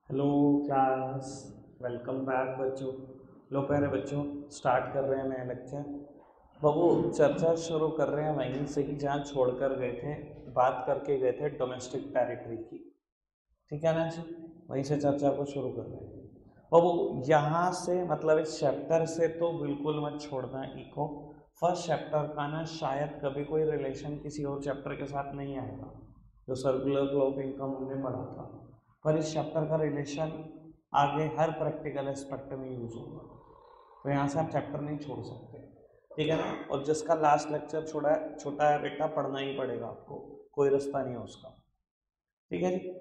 Hello class. Welcome back बच्चों। लो प्यारे बच्चों, स्टार्ट कर रहे हैं नया लेक्चर। बाबू चर्चा शुरू कर रहे हैं वहीं से कि जहाँ छोड़कर गए थे। बात करके गए थे डोमेस्टिक टेरिटरी की। ठीक है ना जी? वहीं से चर्चा को शुरू कर रहे हैं। बाबू यहाँ से मतलब इस चैप्टर से तो बिल्कुल मत छोड़ना इको। फर्स्ट चैप्टर का ना शायद कभी कोई रिलेशन किसी और चैप्टर के साथ नहीं आएगा, जो सर्कुलर लॉ ऑफ इनकम हमने पढ़ा था। पर इस चैप्टर का रिलेशन आगे हर प्रैक्टिकल एस्पेक्ट में यूज होगा, तो यहाँ से आप चैप्टर नहीं छोड़ सकते। ठीक है ना? और जिसका लास्ट लेक्चर छोटा है बेटा, पढ़ना ही पड़ेगा आपको, कोई रास्ता नहीं है उसका। ठीक है जी?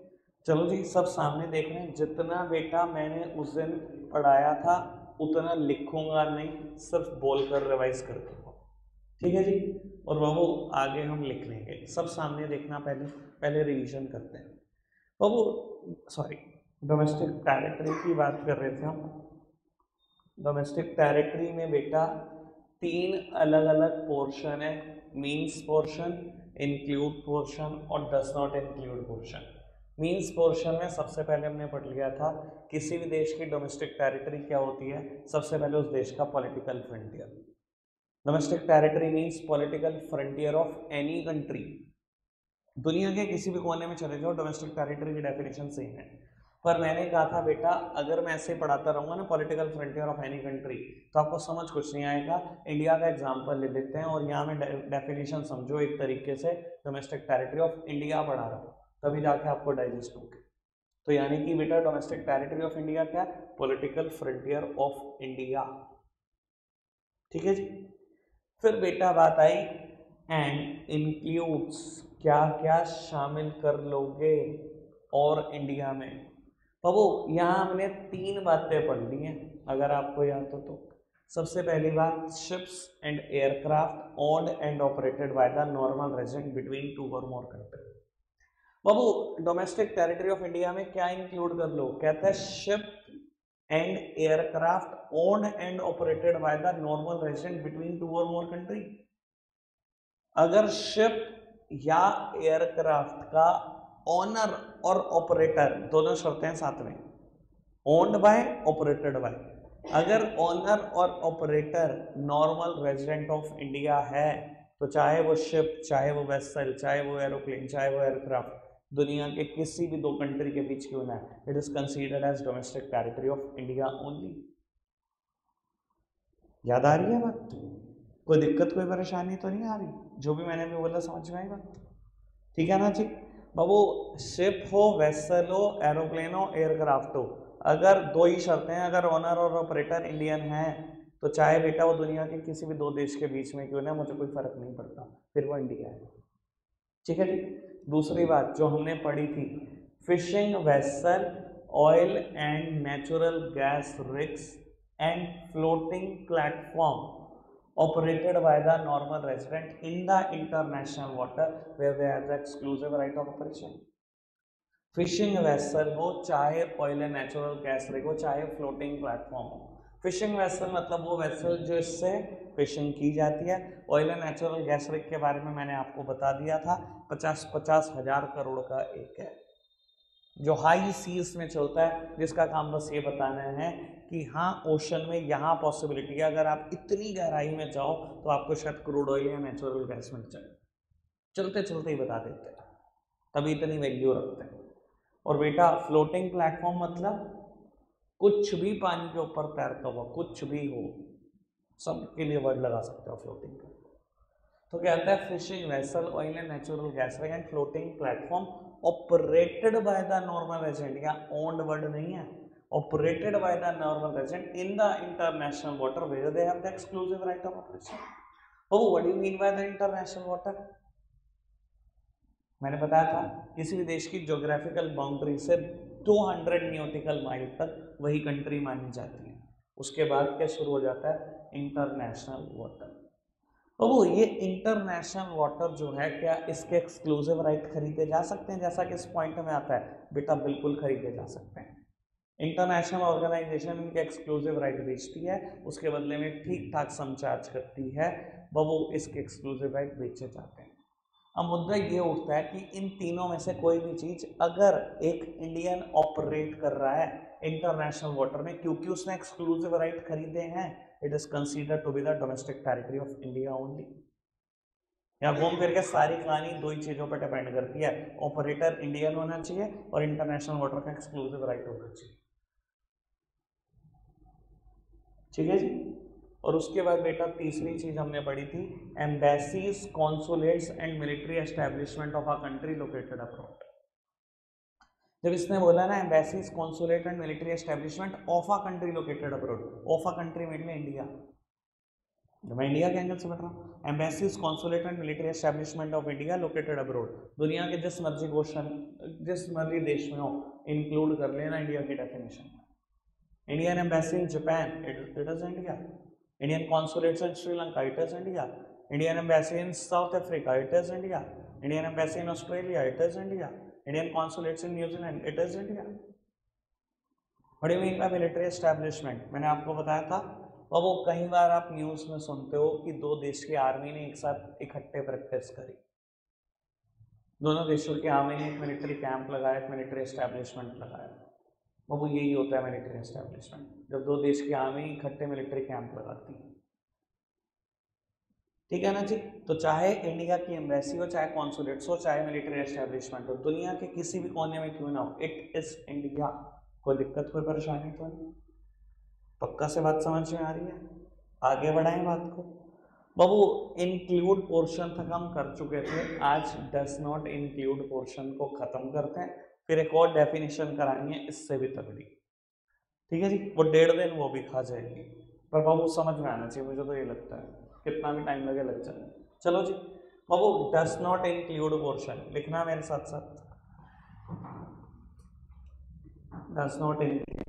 चलो जी, सब सामने देख रहे हैं। जितना बेटा मैंने उस दिन पढ़ाया था उतना लिखूंगा नहीं, सिर्फ बोलकर रिवाइज कर दूंगा। ठीक है जी? और बाबू आगे हम लिख लेंगे। सब सामने देखना, पहले पहले रिवीजन करते हैं। बाबू सॉरी, डोमेस्टिक टेरिटरी की बात कर रहे थे हम। डोमेस्टिक टेरिटरी में बेटा तीन अलग अलग पोर्शन है। मीन्स पोर्शन, इंक्लूड पोर्शन और does not include portion. Means portion में सबसे पहले हमने पढ़ लिया था किसी भी देश की डोमेस्टिक टेरिटरी क्या होती है। सबसे पहले उस देश का political frontier. Domestic territory means political frontier of any country. दुनिया के किसी भी कोने में चले जाओ, डोमेस्टिक टेरिटरी की डेफिनेशन सेम है। पर मैंने कहा था बेटा, अगर मैं ऐसे पढ़ाता रहूंगा ना political frontier of any country, तो आपको समझ कुछ नहीं आएगा। इंडिया का एग्जांपल ले लेते हैं और यहाँ में डेफिनेशन समझो एक तरीके से। डोमेस्टिक टेरिटरी ऑफ इंडिया पढ़ा रहा हूँ, तभी जाके आपको डाइजेस्ट होगी। तो यानी कि बेटा डोमेस्टिक टेरिटरी ऑफ इंडिया क्या है? Political frontier of India. ठीक है जी? फिर बेटा बात आई एंड इंक्लूड्स, क्या क्या शामिल कर लोगे और इंडिया में। बाबू यहाँ हमने तीन बातें पढ़ ली हैं, अगर आपको याद हो तो। सबसे पहली बात, ships and aircraft owned and operated by the normal resident between two और मोर कंट्री। बाबू डोमेस्टिक टेरिटरी ऑफ इंडिया में क्या इंक्लूड कर लो? कहता है ship and aircraft owned and operated by the normal resident between two और more country. अगर शिप या एयरक्राफ्ट का ओनर और ऑपरेटर, दोनों शर्तें साथ में, ओन्ड बाय ऑपरेटेड बाय। अगर ओनर और operator normal resident of India है, तो चाहे वो शिप, चाहे वो वेसल, चाहे वो एरोप्लेन, चाहे वो एयरक्राफ्ट, दुनिया के किसी भी दो कंट्री के बीच क्यों ना है, it is considered as domestic territory of India only. याद आ रही है बात? कोई दिक्कत, कोई परेशानी तो नहीं आ रही? जो भी मैंने भी बोला समझ में आई बात? ठीक है ना जी? बाबू शिप हो, वेसल हो, एरोप्लेन हो, एयरक्राफ्ट हो, अगर दो ही शर्तें हैं, अगर ओनर और ऑपरेटर इंडियन है, तो चाहे बेटा वो दुनिया के किसी भी दो देश के बीच में क्यों ना, मुझे कोई फर्क नहीं पड़ता, फिर वो इंडिया है। ठीक है जी? दूसरी बात जो हमने पढ़ी थी, fishing vessel, oil and natural gas rigs and floating platform operated by the normal resident in the international water where they have the exclusive right of operation. Fishing vessel हो, चाहे oil and natural gas rig हो, चाहे floating platform हो। Fishing vessel मतलब वो vessel जो इससे fishing की जाती है। Oil and natural gas rig के बारे में मैंने आपको बता दिया था, 50-50 हजार करोड़ का एक है, जो हाई सीज में चलता है, जिसका काम बस ये बताना है कि हाँ ओशन में यहाँ पॉसिबिलिटी है, अगर आप इतनी गहराई में जाओ तो आपको शायद क्रूड ऑयल या नेचुरल गैस मिल जाए। चलते चलते ही बता देते हैं, तभी इतनी वैल्यू रखते हैं। और बेटा फ्लोटिंग प्लेटफॉर्म मतलब कुछ भी पानी के ऊपर तैरता हुआ, कुछ भी हो, सबके लिए वर्ड लगा सकते हो फ्लोटिंग का। तो कहता है fishing vessel, oil and natural gas rig and floating platform operated by the normal resident, या ओन्ड वर्ड नहीं है, operated by the normal resident in the international water where they have the exclusive right of operation. Oh what do you mean by the international water? मैंने बताया था किसी भी देश की ज्योग्राफिकल बाउंड्री से 200 न्यूटिकल माइल तक वही कंट्री मानी जाती है। उसके बाद क्या शुरू हो जाता है? International water. तो वो ये इंटरनेशनल वाटर जो है, क्या इसके एक्सक्लूसिव राइट खरीदे जा सकते हैं, जैसा कि इस पॉइंट में आता है? बेटा बिल्कुल खरीदे जा सकते हैं। इंटरनेशनल ऑर्गेनाइजेशन इनके एक्सक्लूसिव राइट बेचती है, उसके बदले में ठीक ठाक सम चार्ज करती है, वो इसके एक्सक्लूसिव राइट बेचे जाते हैं। अब मुद्दा ये उठता है कि इन तीनों में से कोई भी चीज अगर एक इंडियन ऑपरेट कर रहा है इंटरनेशनल वाटर में, क्योंकि उसने एक्सक्लूसिव राइट खरीदे हैं, it is considered to be the domestic territory of India only. यहाँ घूम फिर के सारी कहानी दो ही चीजों पर डिपेंड करती है, ऑपरेटर इंडियन होना चाहिए और इंटरनेशनल वाटर का एक्सक्लूसिव राइट होना चाहिए। ठीक है जी। और उसके बाद बेटा तीसरी चीज हमने पढ़ी थी, embassies, consulates and military establishment of a country located abroad. जब इसने बोला ना embassies, consulate and military establishment of a country located abroad, of a country mean India, मैं इंडिया के एंगल से बता रहा हूँ। Embassies, consulate and military establishment of India located abroad, दुनिया के जिस मर्जी क्वेश्चन जिस मर्जी देश में हो इंक्लूड कर लेना इंडिया की डेफिनेशन में। Indian embassy in Japan, it is India. Indian consulates in Sri Lanka, it is India. Indian embassy in south Africa, it is India. Indian embassy in Australia, it is India. Indian consulates in New Zealand, it is India. What do you mean bye military establishment? मैंने आपको बताया था, और वो कई बार आप news में सुनते हो कि दो देश की आर्मी ने एक साथ इकट्ठे प्रैक्टिस करी, दोनों देशों की आर्मी ने एक मिलिट्री कैंप लगाया, एक मिलिट्री एस्टेब्लिशमेंट लगाया। वो यही होता है मिलिट्री एस्टेब्लिशमेंट, जब दो देश की आर्मी इकट्ठे मिलिट्री कैंप लगाती है। ठीक है ना जी। तो चाहे इंडिया की एम्बेसी हो, चाहे कॉन्सुलेट्स हो, चाहे मिलिट्री एस्टेब्लिशमेंट हो, दुनिया के किसी भी कोने में क्यों ना हो, इट इज इंडिया। कोई दिक्कत, कोई परेशानी तो नहीं? पक्का से बात समझ में आ रही है? आगे बढ़ाएं बात को। बाबू इंक्लूड पोर्शन तक हम कर चुके थे, आज डस नॉट इंक्लूड पोर्शन को खत्म करते हैं, फिर एक और डेफिनेशन करानी है इससे भी तगड़ी। ठीक है जी। वो 1.5 दिन वो भी खा जाएगी, पर बाबू समझ में आना चाहिए, मुझे तो ये लगता है, कितना भी टाइम लगे लग जाए। चलो जी बाबू, डस नॉट इंक्लूड पोर्शन लिखना मेरे साथ साथ, डस नॉट इंक्लूड।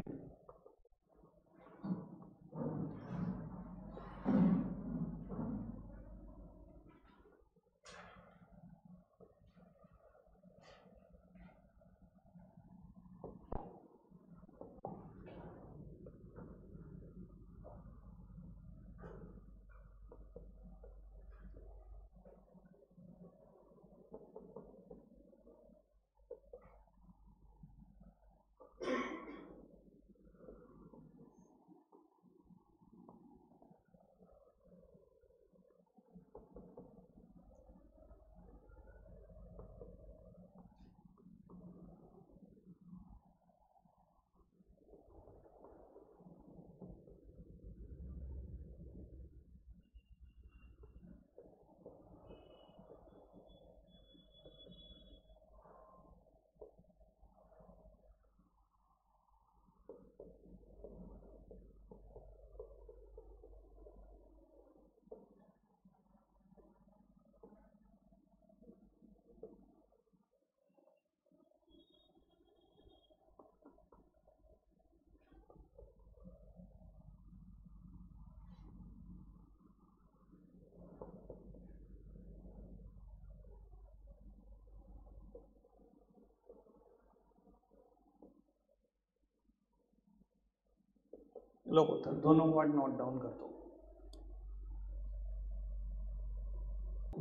लो पुत्र, दोनों वर्ड नोट डाउन कर दो।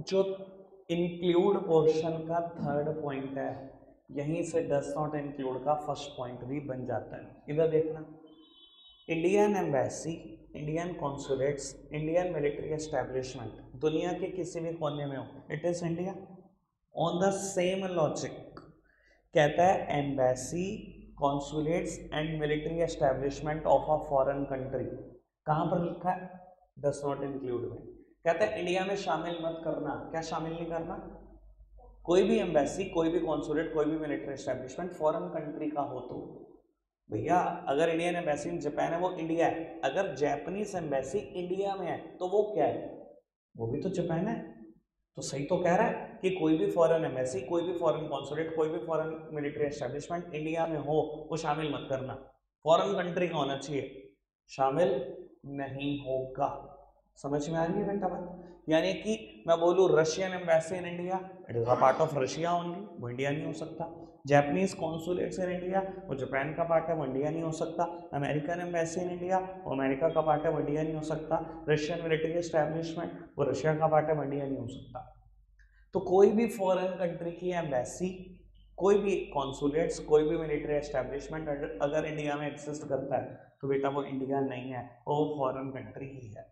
जो इंक्लूड पोर्शन का थर्ड पॉइंट है, यहीं से डस नॉट इंक्लूड का फर्स्ट पॉइंट भी बन जाता है। इधर देखना, Indian embassy, Indian consulates, Indian military establishment दुनिया के किसी भी कोने में हो, it is India. On the same logic कहता है embassy, consulates and military establishment of a foreign country, कहां पर लिखा है? डस नॉट इंक्लूड में। कहता है इंडिया में शामिल मत करना। क्या शामिल नहीं करना? कोई भी एम्बेसी, कोई भी कॉन्सुलेट, कोई भी मिलिट्री एस्टेब्लिशमेंट फॉरेन कंट्री का हो तो भैया, अगर इंडियन एम्बेसी इन जापान है वो इंडिया है, अगर जापानीज एम्बेसी इंडिया में है तो वो क्या है? वो भी तो जापान है। तो सही तो कह रहा है कि कोई भी फॉरेन एम्बेसी, कोई भी फॉरेन कॉन्सुलेट, कोई भी फॉरेन मिलिट्री एस्टेब्लिशमेंट इंडिया में हो वो शामिल मत करना, फॉरेन कंट्री का होना चाहिए, शामिल नहीं होगा। समझ में आ रही है बेटा बात? यानी कि मैं बोलूँ Russian embassy in India, it is a part of Russia only, वो इंडिया नहीं हो सकता। जापानीज कॉन्सुलेट्स इन इंडिया, वो जापान का पार्ट है, वो इंडिया नहीं हो सकता। अमेरिकन एम्बेसी इन इंडिया, वो अमेरिका का पार्ट है, वो इंडिया नहीं हो सकता। रशियन मिलिट्री एस्टेब्लिशमेंट, वो रशिया का पार्ट है, वो इंडिया नहीं हो सकता। तो कोई भी फॉरेन कंट्री की एम्बेसी, कोई भी कॉन्सुलेट्स, कोई भी मिलिट्री एस्टेब्लिशमेंट अगर इंडिया में एग्जिस्ट करता है तो बेटा वो इंडिया नहीं है, वो फॉरेन कंट्री ही है।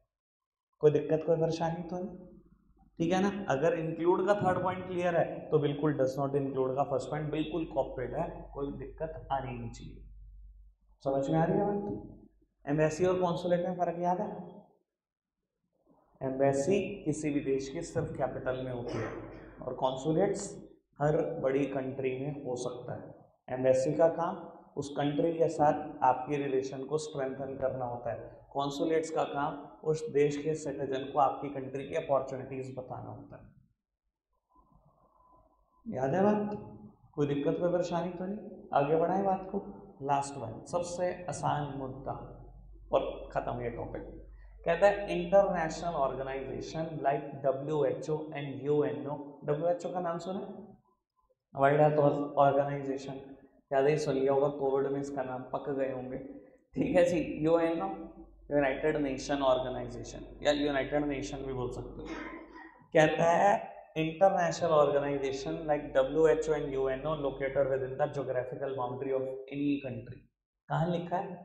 कोई दिक्कत, कोई परेशानी तो नहीं, ठीक है ना। अगर इंक्लूड का थर्ड पॉइंट क्लियर है तो बिल्कुल डज नॉट इंक्लूड का फर्स्ट पॉइंट बिल्कुल कॉपरेट है, कोई दिक्कत आनी नहीं चाहिए। समझ में आ रही है बात? एम्बेसी और कॉन्सुलेट में फर्क याद है? एम्बेसी किसी भी देश की सिर्फ कैपिटल में होती है और कॉन्सुलेट्स हर बड़ी कंट्री में हो सकता है। एम्बेसी का काम उस कंट्री के साथ आपके रिलेशन को स्ट्रेंथन करना होता है, कॉन्सुलेट्स का काम उस देश के सिटीजन को आपकी कंट्री की अपॉर्चुनिटीज बताना होता है। याद है बात? कोई दिक्कत, कोई परेशानी तो नहीं? आगे बढ़ाएं बात को। लास्ट वन, सबसे आसान मुद्दा और खत्म ये टॉपिक। कहता है international organization like WHO and UNO। WHO का नाम सुना? वर्ल्ड हेल्थ ऑर्गेनाइजेशन, ज़्यादा ही सुन लिया होगा, कोविड में इसका नाम पक गए होंगे। ठीक है जी। UNO, यूनाइटेड नेशन ऑर्गेनाइजेशन, या यूनाइटेड नेशन भी बोल सकते हो। कहता है international organization like WHO and UNO located within the geographical boundary of any country. कहाँ लिखा है?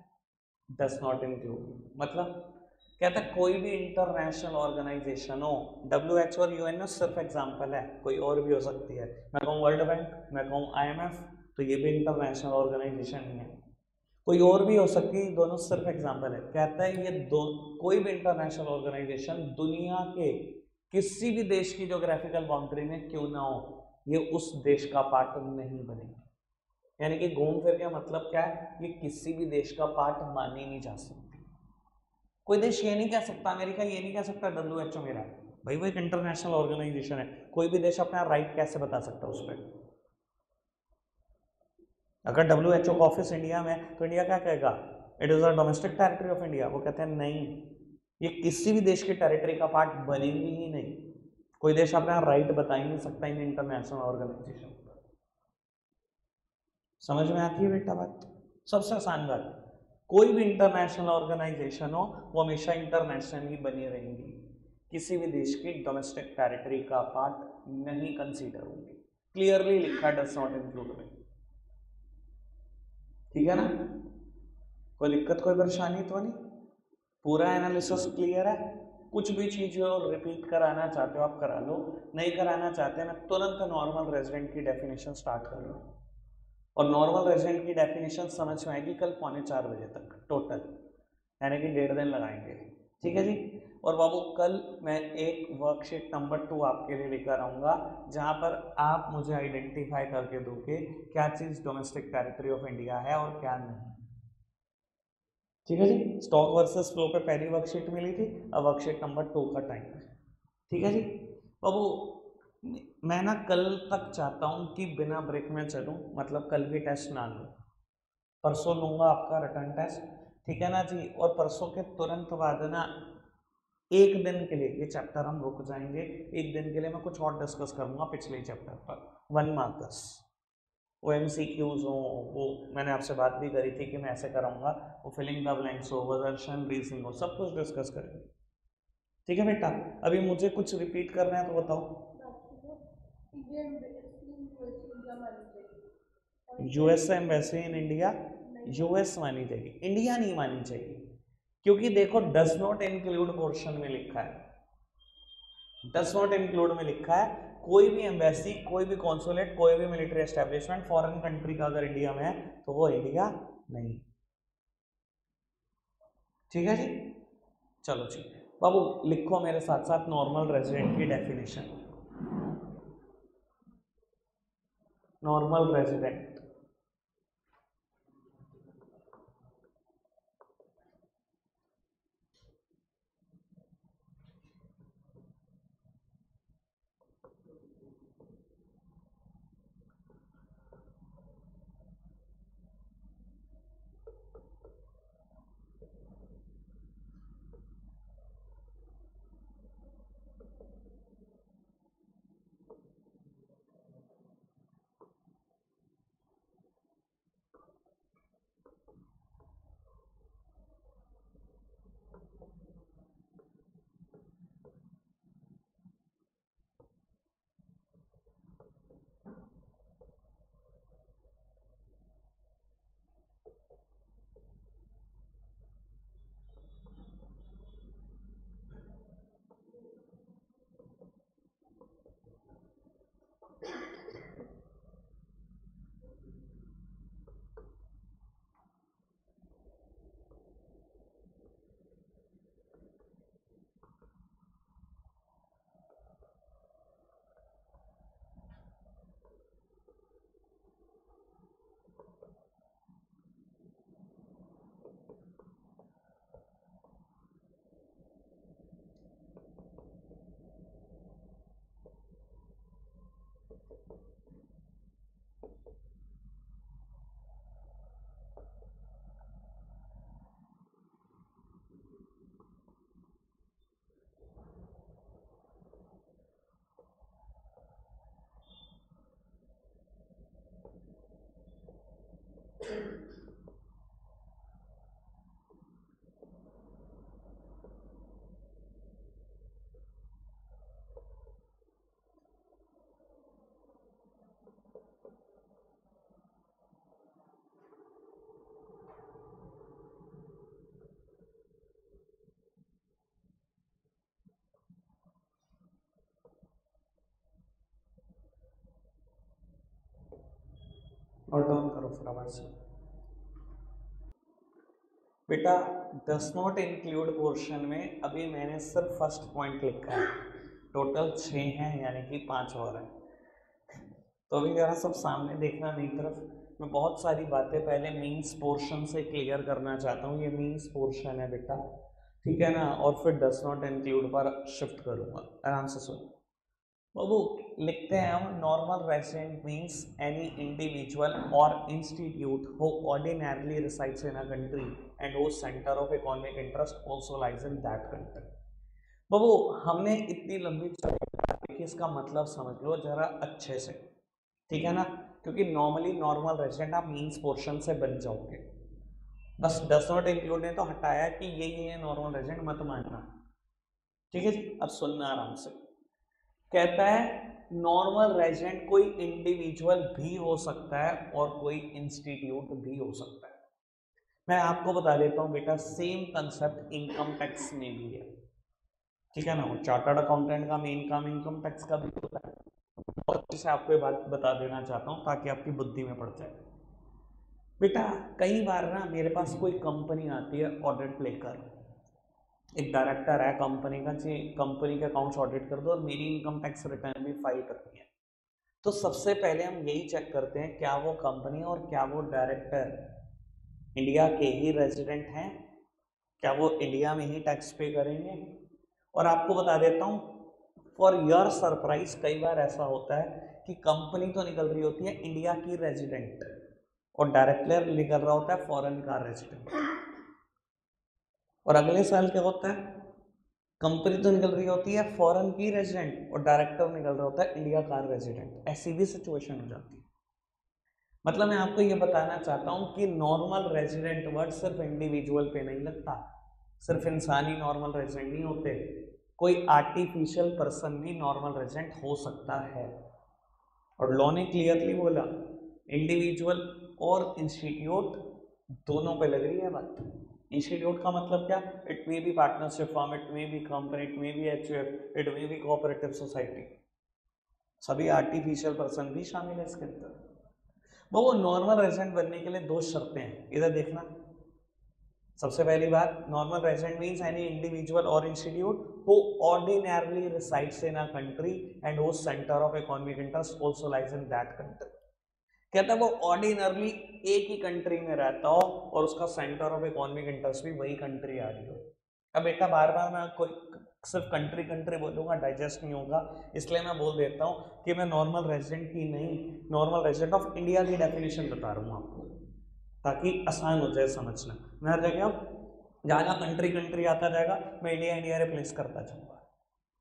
Does not include. मतलब कहता है कोई भी इंटरनेशनल ऑर्गेनाइजेशन हो, WHO और UNO सिर्फ एग्जांपल है, कोई और भी हो सकती है। मैं कहूँ वर्ल्ड बैंक, मैं कहूँ IMF, तो ये भी इंटरनेशनल ऑर्गेनाइजेशन ही है, कोई और भी हो सकती है, दोनों सिर्फ एग्जांपल है। कहता है ये दो कोई भी इंटरनेशनल ऑर्गेनाइजेशन दुनिया के किसी भी देश की ज्योग्राफिकल बाउंड्री में क्यों ना हो, ये उस देश का पार्ट नहीं बनेगी। यानी कि घूम फिर के मतलब क्या है, ये किसी भी देश का पार्ट मानी नहीं जा सकती। कोई देश ये नहीं कह सकता, अमेरिका ये नहीं कह सकता WHO मेरा है, भाई वो एक इंटरनेशनल ऑर्गेनाइजेशन है। कोई भी देश अपना राइट कैसे बता सकता है उस पर? अगर WHO का ऑफिस इंडिया में है तो इंडिया क्या कहेगा? It is a domestic territory of India. वो कहते हैं नहीं, ये किसी भी देश की टेरिटरी का पार्ट बनेगी ही नहीं। कोई देश अपना राइट बता ही नहीं सकता इन इंटरनेशनल ऑर्गेनाइजेशन। समझ में आती है बेटा बात? सबसे आसान बात, कोई भी इंटरनेशनल ऑर्गेनाइजेशन हो वो हमेशा इंटरनेशनल ही बनी रहेंगी, किसी भी देश की डोमेस्टिक टेरिटरी का पार्ट नहीं कंसीडर होंगे। क्लियरली लिखा, डज नॉट इंक्लूड में। ठीक है ना? कोई दिक्कत, कोई परेशानी तो नहीं? पूरा एनालिसिस क्लियर है? कुछ भी चीज जो रिपीट कराना चाहते हो आप करा लो, नहीं कराना चाहते मैं तुरंत नॉर्मल रेजिडेंट की डेफिनेशन स्टार्ट कर रहा हूँ। और नॉर्मल रेजिडेंट की डेफिनेशन समझ में आएगी कल 3:45 तक टोटल, यानी कि 1.5 दिन लगाएंगे। ठीक है जी। और बाबू कल मैं एक वर्कशीट नंबर 2 आपके लिए लेकर आऊँगा, जहाँ पर आप मुझे आइडेंटिफाई करके दोगे क्या चीज़ डोमेस्टिक टेरिटरी ऑफ इंडिया है और क्या नहीं। ठीक है जी। स्टॉक वर्सेस फ्लो पे पहली वर्कशीट मिली थी, अब वर्कशीट नंबर 2 का टाइम है। ठीक है जी। बाबू मैं ना कल तक चाहता हूँ कि बिना ब्रेक में चलूँ, मतलब कल भी टेस्ट ना लूँ, परसों लूँगा आपका रिटर्न टेस्ट। ठीक है ना जी। और परसों के तुरंत बाद ना एक दिन के लिए ये चैप्टर हम रुक जाएंगे, एक दिन के लिए मैं कुछ और डिस्कस करूँगा पिछले चैप्टर पर, 1 मार्कर्स। वो MCQs हो, वो मैंने आपसे बात भी करी थी कि मैं ऐसे कराऊंगा, वो फिलिंग द ब्लैंक्स हो, वर्जन रीजनिंग हो, सब कुछ डिस्कस करेंगे। ठीक है बेटा? अभी मुझे कुछ रिपीट करना है तो बताओ। US embassy in India, US मानी जाएगी, इंडिया नहीं मानी चाहिए, क्योंकि देखो डज नॉट इंक्लूड पोर्शन में लिखा है, डज नॉट इंक्लूड में लिखा है कोई भी एम्बेसी, कोई भी कॉन्सुलेट, कोई भी मिलिट्री एस्टेब्लिशमेंट फॉरेन कंट्री का अगर इंडिया में है तो वो इंडिया नहीं। ठीक है जी। चलो जी बाबू लिखो मेरे साथ साथ नॉर्मल रेजिडेंट की डेफिनेशन। नॉर्मल रेजिडेंट, और डाउन करो फटाफट से बेटा। डस नॉट इंक्लूड पोर्शन में अभी मैंने सिर्फ फर्स्ट पॉइंट लिखा है, टोटल 6 हैं यानी कि 5 और हैं। तो अभी जरा सब सामने देखना मेरी तरफ। मैं बहुत सारी बातें पहले मीन्स पोर्शन से क्लियर करना चाहता हूँ। ये मीन्स पोर्शन है बेटा, ठीक है ना, और फिर डस नॉट इंक्लूड पर शिफ्ट करूँगा। आराम से सुनो बाबू। लिखते हैं हम, normal resident means any individual और institute who ordinarily resides in a country and who centre of economic interest also lies in that country. बाबू हमने इतनी लंबी देखिए, इसका मतलब समझ लो जरा अच्छे से, ठीक है ना, क्योंकि नॉर्मली नॉर्मल रेजिडेंट आप मीन्स पोर्शन से बन जाओगे। बस डस नॉट इंक्लूड ने तो हटाया कि ये है नॉर्मल रेजिडेंट, मत मानना, ठीक है जी। अब सुनना आराम से। कहता है नॉर्मल रेजिडेंट कोई इंडिविजुअल भी हो सकता है और कोई इंस्टीट्यूट भी हो सकता है। मैं आपको बता देता हूं बेटा, सेम कंसेप्ट इनकम टैक्स में भी है, ठीक है ना। वो चार्टर्ड अकाउंटेंट का मेन काम इनकम टैक्स का भी होता है। और अच्छे से आपको ये बात बता देना चाहता हूँ ताकि आपकी बुद्धि में पड़ जाए बेटा। कई बार ना मेरे पास कोई कंपनी आती है ऑडिट लेकर, एक डायरेक्टर है कंपनी का जी, कंपनी के अकाउंट्स ऑडिट कर दो और मेरी इनकम टैक्स रिटर्न भी फाइल करनी है। तो सबसे पहले हम यही चेक करते हैं क्या वो कंपनी और क्या वो डायरेक्टर इंडिया के ही रेजिडेंट हैं, क्या वो इंडिया में ही टैक्स पे करेंगे। और आपको बता देता हूँ फॉर योर सरप्राइज, कई बार ऐसा होता है कि कंपनी तो निकल रही होती है इंडिया की रेजिडेंट और डायरेक्टर निकल रहा होता है फॉरेन का रेजिडेंट। और अगले साल क्या होता है, कंपनी तो निकल रही होती है फॉरेन की रेजिडेंट और डायरेक्टर निकल रहा होता है इंडिया का रेजिडेंट। ऐसी भी सिचुएशन हो जाती है। मतलब मैं आपको ये बताना चाहता हूँ कि नॉर्मल रेजिडेंट वर्ड सिर्फ इंडिविजुअल पे नहीं लगता, सिर्फ इंसानी नॉर्मल रेजिडेंट नहीं होते, कोई आर्टिफिशियल पर्सन भी नॉर्मल रेजिडेंट हो सकता है। और लॉ ने क्लियरली बोला इंडिविजुअल और इंस्टीट्यूट दोनों पे लग रही है बात। इंस्टीट्यूट का मतलब क्या, it may be partnership firm, it may be company, it may be HUF, it may be cooperative society, सभी आर्टिफिशियल पर्सन भी शामिल है इसके अंदर। वो नॉर्मल रेजिडेंट बनने के लिए 2 शर्तें हैं, इधर देखना। सबसे पहली बात, normal resident means any individual और institute who ordinarily resides in a country and whose centre of economic interest also lies in that country. कहता है वो ऑर्डिनरली एक ही कंट्री में रहता हो और उसका सेंटर ऑफ इकोनॉमिक इंटरेस्ट भी वही कंट्री आ रही हो। अब बेटा बार बार मैं कोई सिर्फ कंट्री कंट्री बोलूंगा डाइजेस्ट नहीं होगा, इसलिए मैं बोल देता हूँ कि मैं नॉर्मल रेजिडेंट की नहीं, नॉर्मल रेजिडेंट ऑफ इंडिया की डेफिनेशन बता रहा हूँ आपको ताकि आसान हो जाए समझना। मैं हर जगह जहाँ जहाँ कंट्री कंट्री आता जाएगा मैं इंडिया इंडिया रिप्लेस करता जाऊँगा।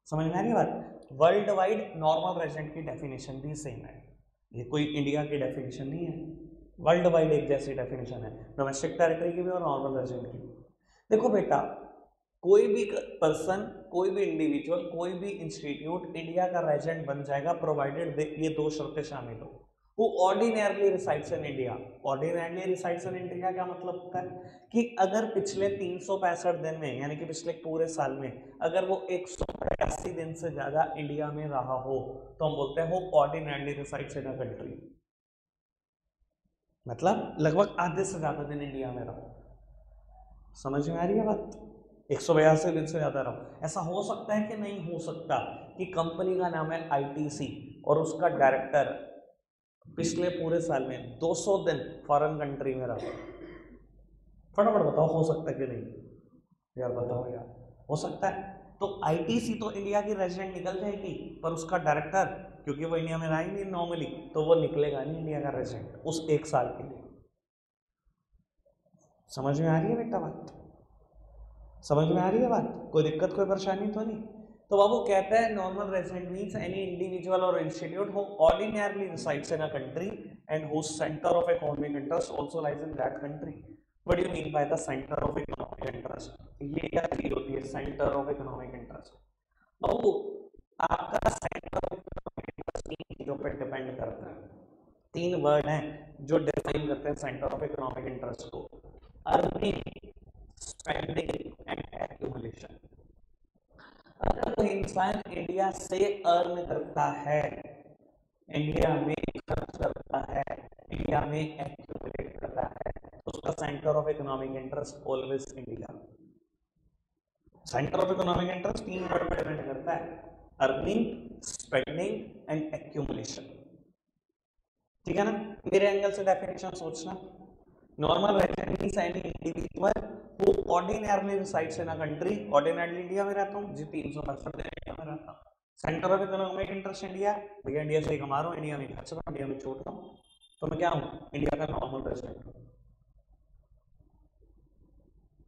समझ में आ रही बात। वर्ल्ड वाइड नॉर्मल रेजिडेंट की डेफिनेशन भी सेम है, ये कोई इंडिया की डेफिनेशन नहीं है, वर्ल्ड वाइड एक जैसी डेफिनेशन है, डोमेस्टिक टेरिटरी की भी और नॉर्मल रेजिडेंट की। देखो बेटा, कोई भी पर्सन, कोई भी इंडिविजुअल, कोई भी इंस्टीट्यूट इंडिया का रेजिडेंट बन जाएगा प्रोवाइडेड ये 2 शर्तें शामिल हो। Who ordinarily resides in India, ordinarily resides in India क्या मतलब होता है कि अगर पिछले 365 दिन में यानी कि पिछले पूरे साल में अगर वो 182 दिन से ज्यादा इंडिया में रहा हो तो हम बोलते हैं वो ordinarily resides in a country, मतलब लगभग आधे से ज्यादा दिन इंडिया में रहो। समझ में आ रही है बात। 182 दिन से ज्यादा रहो। ऐसा हो सकता है कि नहीं हो सकता कि कंपनी का नाम है आईटीसी और उसका डायरेक्टर पिछले पूरे साल में 200 दिन फॉरेन कंट्री में रहा। फटाफट बताओ हो सकता है कि नहीं यार, बताओ यार, हो सकता है। तो आईटीसी तो इंडिया की रेजिडेंट निकल जाएगी पर उसका डायरेक्टर, क्योंकि वो इंडिया में रहा ही नहीं नॉर्मली, तो वो निकलेगा नहीं इंडिया का रेजिडेंट उस 1 साल के लिए। समझ में आ रही है बेटा बात, समझ में आ रही है बात, कोई दिक्कत कोई परेशानी तो नहीं। तो बाबू कहता है normal resident means any individual और institute who ordinarily resides in a country and whose centre of economic interest also lies in that country. What do you mean by the centre of economic interest, ये क्या चीज होती है centre of economic interest. बाबू आपका centre of economic interest 3 चीजों पर depend करता है। 3 वर्ड हैं जो डिफाइन करते हैं सेंटर ऑफ इकोनॉमिक इंटरेस्ट को, अर्निंग, स्पेंडिंग एंड एक्यूमुलेशन। अगर कोई इंसान इंडिया से अर्न करता है, इंडिया में खर्च करता है, इंडिया में एक्यूमुलेट कर रहा है, उसका centre of economic interest always India. Centre of economic interest 3 word पर डिपेंड करता है, अर्निंग, स्पेंडिंग एंड एक्यूमुलेशन। ठीक है ना। मेरे एंगल से डेफिनेशन सोचना, normal resident means any individual who ordinarily resides in a country, ordinarily India में रहता हूँ जी, 365 दिन इंडिया में रहता हूँ। Centre of economic interest India, भैया इंडिया से कमा रहा हूँ, इंडिया में खर्च रहा हूँ, इंडिया में छोड़ रहा हूँ, तो मैं क्या हूँ, इंडिया का नॉर्मल रेजिडेंट हूँ।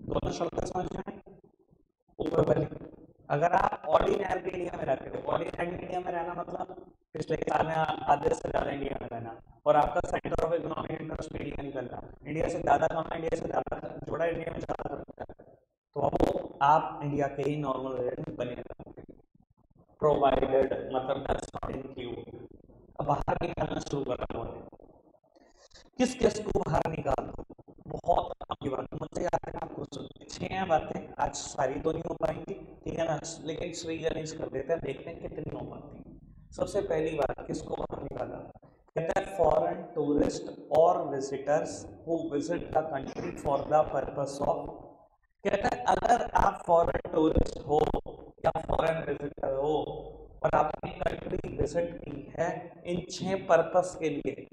दोनों शर्तें समझ में ऊपर वाली। अगर आप ऑर्डिनरी इंडिया में रहते हो, ऑर्डिनरी इंडिया में रहना मतलब पिछले साल में आधे से ज्यादा इंडिया में रहना, और आपका centre of economic interest India निकल रहा है, इंडिया से ज्यादा कमा, इंडिया से ज्यादा जोड़ा, इंडिया में ज्यादा करता है, तो अब आप इंडिया के ही नॉर्मल रेजिडेंट बने रहेंगे, प्रोवाइडेड मतलब दैट्स नॉट इंक्लूड। अब बाहर निकालना शुरू कर रहा हूँ, किस किस को बाहर निकाल दो, बहुत आपकी बात मुझे याद है, आपको 6 बातें आज सारी तो नहीं हो पाएंगी, ठीक है ना, लेकिन श्री गणेश कर देते हैं, देखते हैं कितनी हो पाती है। सबसे पहली बात, किसको बाहर निकाला, कहता है फॉरेन टूरिस्ट और visitors who visit the country for the purpose of, कहता है अगर आप फॉरेन टूरिस्ट हो या फॉरेन विजिटर हो और आपने कंट्री विजिट की है इन 6 पर्पस के लिए,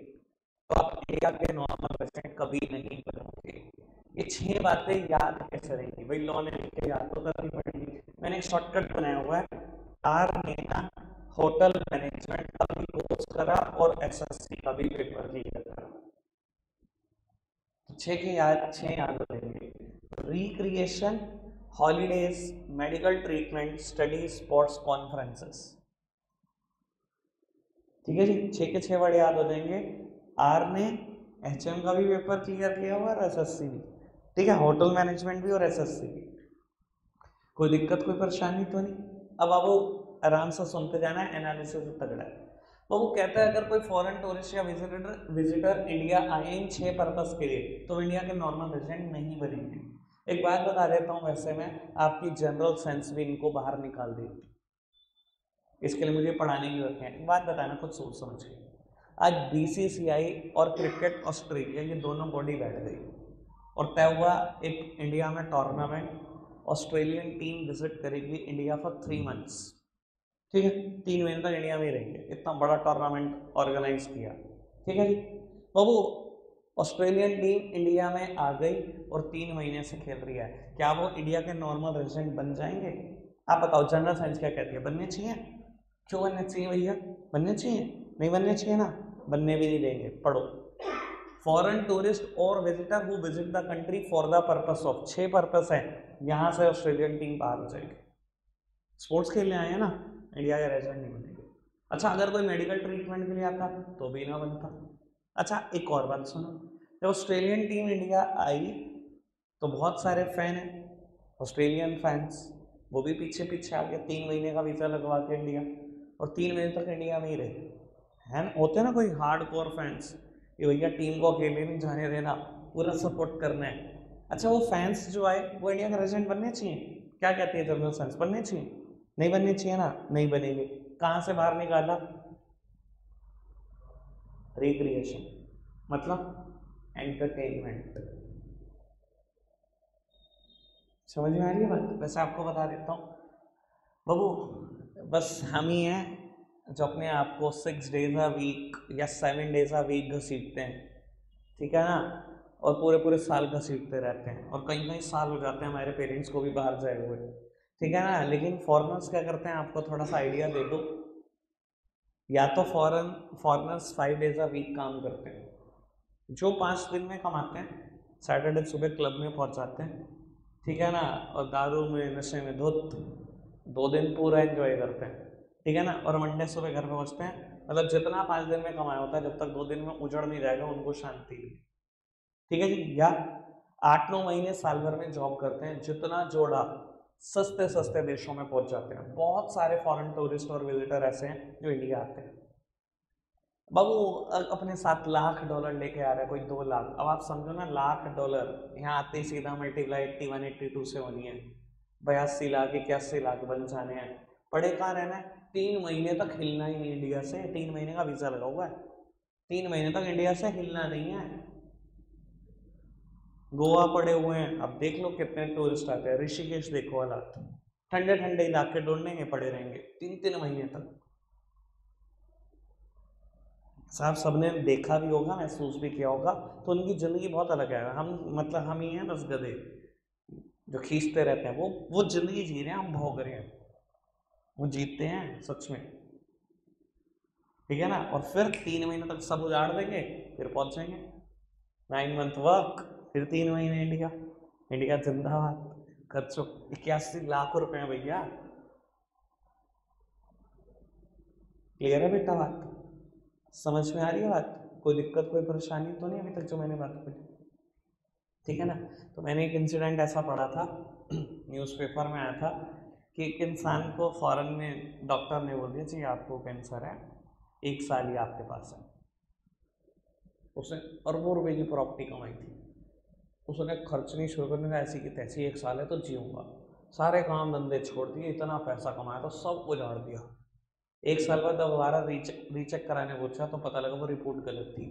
तो आप इंडिया के नॉर्मल रेजिडेंट कभी नहीं बनोगे। ये 6 बातें याद कैसे रहेंगी भाई, लॉ ने लिख के याद तो करनी पड़ेगी। मैंने एक शॉर्टकट बनाया हुआ है, आर ने ना होटल मैनेजमेंट का भी कोर्स करा और एसएससी का भी पेपर क्लियर करा, 6 याद रहेंगे, recreation, holidays, medical treatment, study, sports, conferences. ठीक है जी, 6 के 6 वर्ड याद हो जाएंगे। आर ने एचएम का भी पेपर क्लियर किया हुआ और एसएससी भी, ठीक है, होटल मैनेजमेंट भी और एसएससी भी। कोई दिक्कत कोई परेशानी तो नहीं। अब आपको आराम से सुनते जाना है, एनालिसिस तगड़ा है। तो वो कहता है अगर कोई फॉरेन टूरिस्ट या विजिटर इंडिया आए इन 6 पर्पस के लिए, तो इंडिया के नॉर्मल रेजिडेंट नहीं बनेंगे। एक बात बता देता हूँ, वैसे में आपकी जनरल सेंस भी इनको बाहर निकाल देती, इसके लिए मुझे पढ़ाने की जरूरत है। एक बात बताना खुद सोच समझ के, आज बीसीसीआई और क्रिकेट ऑस्ट्रेलिया ये दोनों बॉडी बैठ गई और तय हुआ एक इंडिया में टूर्नामेंट, ऑस्ट्रेलियन टीम विजिट करेगी इंडिया फॉर 3 मंथ्स, ठीक है, 3 महीने तक इंडिया में ही रहेंगे, इतना बड़ा टूर्नामेंट ऑर्गेनाइज किया, ठीक है जी। तो वो ऑस्ट्रेलियन टीम इंडिया में आ गई और 3 महीने से खेल रही है, क्या वो इंडिया के नॉर्मल रेजिडेंट बन जाएंगे? आप बताओ, जनरल साइंस क्या कहती है, बनने चाहिए? क्यों बनने चाहिए भैया, बनने चाहिए? नहीं बनने चाहिए ना, बनने भी नहीं देंगे। पढ़ो, फॉरेन टूरिस्ट और visitor who visit the country for the purpose of, 6 purpose है, यहां से ऑस्ट्रेलियन टीम बाहर हो जाएगी। स्पोर्ट्स खेलने आए हैं ना, इंडिया के रेजिडेंट नहीं बनेंगे। अच्छा, अगर कोई मेडिकल ट्रीटमेंट के लिए आता तो भी ना बनता। अच्छा, एक और बात सुनो, जब ऑस्ट्रेलियन टीम इंडिया आई तो बहुत सारे फैन हैं ऑस्ट्रेलियन फैंस, वो भी पीछे पीछे आ गए, 3 महीने का वीज़ा लगवा के इंडिया, और 3 महीने तक इंडिया में ही रहे हैं। होते ना कोई हार्ड कोर फैंस, ये भैया टीम को अकेले नहीं जाने देना, पूरा सपोर्ट करना है। अच्छा, वो फैंस जो आए वो इंडिया का रेजिडेंट बनने चाहिए? क्या कहते हैं जनरल साइंस, बनने चाहिए? नहीं बनने चाहिए ना, नहीं बनेंगे। कहाँ से बाहर निकाला? रिक्रिएशन, मतलब एंटरटेनमेंट। समझ में आ रही है बात? वैसे आपको बता देता हूँ बाबू, बस हम ही हैं जो अपने आप को 6 डेज अ वीक या 7 डेज अ वीक घसीटते हैं, ठीक है ना, और पूरे पूरे साल घसीटते रहते हैं, और कई कई साल हो जाते हैं हमारे पेरेंट्स को भी बाहर जाए हुए, ठीक है ना। लेकिन फॉरेनर्स क्या करते हैं, आपको थोड़ा सा आइडिया दे दो, या तो फॉरेनर्स 5 डेज अ वीक काम करते हैं, जो 5 दिन में कमाते हैं, सैटरडे सुबह क्लब में पहुंच जाते हैं, ठीक है ना, और दारू में नशे में धुत 2 दिन पूरा एंजॉय करते हैं, ठीक है ना, और मंडे सुबह घर में पहुंचते हैं, मतलब जितना 5 दिन में कमाया होता है, जब तक 2 दिन में उजड़ नहीं जाएगा उनको शांति नहीं, ठीक है जी। या 8-9 महीने साल भर में जॉब करते हैं, जितना जोड़ा सस्ते सस्ते देशों में पहुंच जाते हैं। बहुत सारे फॉरेन टूरिस्ट और विजिटर ऐसे हैं जो इंडिया आते हैं, बाबू अपने साथ $1,00,000 लेके आ रहा है, कोई 2 लाख, अब आप समझो ना, $1,00,000 यहाँ आते ही सीधा मल्टीप्लाई 81-82 से होनी है, 82 लाख 81 लाख बन जाने हैं। पड़े कहाँ रहना है, 3 महीने तक हिलना ही नहीं इंडिया से, 3 महीने का वीजा लगा हुआ है, 3 महीने तक इंडिया से हिलना नहीं है। गोवा पड़े हुए हैं, अब देख लो कितने टूरिस्ट आते हैं। ऋषिकेश देखो हालात, ठंडे ठंडे इलाके ढूंढने पड़े रहेंगे 3-3 महीने तक। साहब सबने देखा भी होगा, महसूस भी किया होगा, तो उनकी जिंदगी बहुत अलग है। हम मतलब हम ही हैं बस गधे जो खींचते रहते हैं। वो जिंदगी जी रहे हैं, हम भोग रहे हैं। वो जीतते हैं सच में, ठीक है ना। और फिर 3 महीने तक सब उजाड़ देंगे, फिर पहुंचेंगे 9 मंथ वर्क, फिर 3 महीने इंडिया। इंडिया जिंदाबाद। खर्चो 81 लाख रुपए हैं भैया। क्लियर है बेटा बात? समझ में आ रही है बात? कोई दिक्कत कोई परेशानी तो नहीं अभी तक जो मैंने बात की, ठीक है ना। तो मैंने एक इंसिडेंट ऐसा पढ़ा था न्यूज़पेपर में आया था कि एक इंसान को फॉरेन में डॉक्टर ने बोल दिया जी आपको कैंसर है, 1 साल ही आपके पास है। उसने अरबों रुपए की प्रॉपर्टी कमाई थी, उसने खर्चनी शुरू करने का ऐसी की तैसी, 1 साल है तो जीऊँगा। सारे काम धंधे छोड़ दिए, इतना पैसा कमाया तो सब उजाड़ दिया। 1 साल बाद दोबारा रीचेक कराने पूछा तो पता लगा वो रिपोर्ट गलत थी।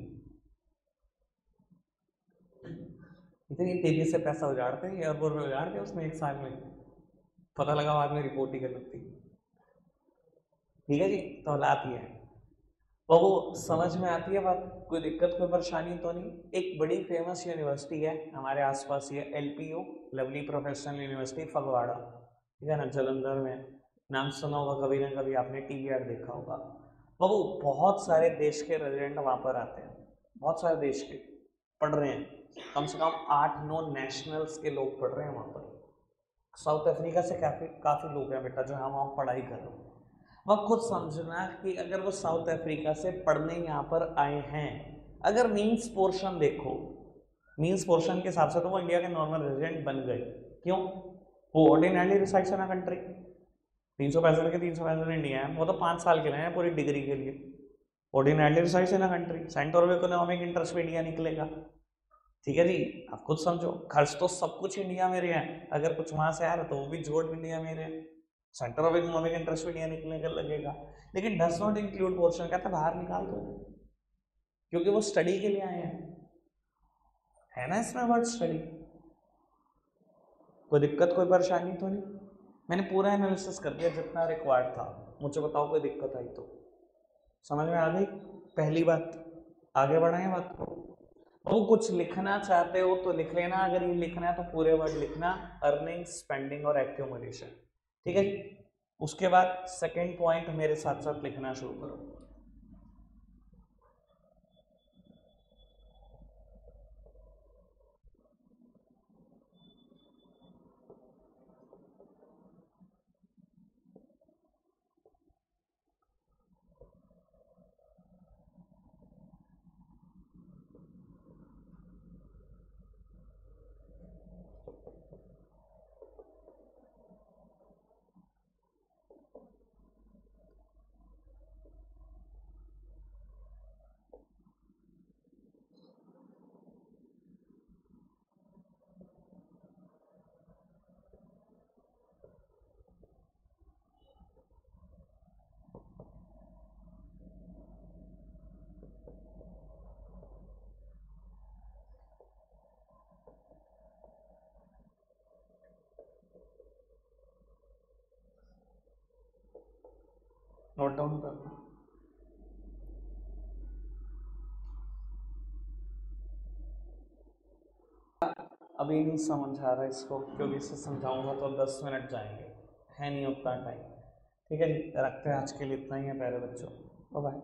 इतनी तेजी से पैसा उजाड़ते हैं, अरबों रुपये उजाड़ दिया उसने 1 साल में, पता लगा बाद में रिपोर्ट ही गलत थी। ठीक है जी, तो हालात ये है। और वो समझ में आती है बात, कोई दिक्कत कोई परेशानी तो नहीं। एक बड़ी फेमस यूनिवर्सिटी है हमारे आसपास ही है, LPU, lovely professional university Phagwara, ठीक है ना, जलंधर में। नाम सुना होगा कभी ना कभी, आपने टीवी ऐड देखा होगा। वो बहुत सारे देश के रेजिडेंट वहाँ पर आते हैं, बहुत सारे देश के पढ़ रहे हैं। कम से कम 8-9 नेशनल्स के लोग पढ़ रहे हैं वहाँ पर। साउथ अफ्रीका से काफ़ी काफ़ी लोग हैं बेटा जो हम वहाँ पढ़ाई कर रहे हैं। वह खुद समझना कि अगर वो साउथ अफ्रीका से पढ़ने यहाँ पर आए हैं, अगर मीन्स पोर्शन देखो, मीन्स पोर्शन के हिसाब से तो वो इंडिया के नॉर्मल रेजिडेंट बन गए। क्यों? वो ordinarily resides in a country. 365 के 365 इंडिया है, वो तो 5 साल के लिए हैं पूरी डिग्री के लिए। Ordinarily resides in a country, centre of economic interest में इंडिया निकलेगा। ठीक है जी, आप खुद समझो, खर्च तो सब कुछ इंडिया में रहे हैं, अगर कुछ वहां से आ रहा तो वो भी जोड़ इंडिया में रहे, centre of economic interest India निकलने का लगेगा। लेकिन डज नॉट इंक्लूड पोर्शन, कहता बाहर निकाल दो, क्योंकि वो स्टडी के लिए आए हैं, है ना इसमें वर्ड स्टडी। कोई दिक्कत कोई परेशानी तो नहीं? मैंने पूरा एनालिसिस कर दिया जितना रिक्वायर्ड था, मुझे बताओ कोई दिक्कत आई तो। समझ में आ गई पहली बात? आगे बढ़ाएं बात को। वो कुछ लिखना चाहते हो तो लिख लेना, अगर ये लिखना है तो पूरे वर्ड लिखना, अर्निंग, स्पेंडिंग और एक्यूमुलेशन, ठीक है जी। उसके बाद सेकंड पॉइंट मेरे साथ साथ लिखना शुरू करो। नोट डाउन करना। अभी नहीं समझ आ रहा इसको, क्योंकि इसे समझाऊंगा तो 10 मिनट जाएंगे, है नहीं उतना टाइम। ठीक है जी, रखते हैं आज के लिए इतना ही है प्यारे बच्चों, बाय।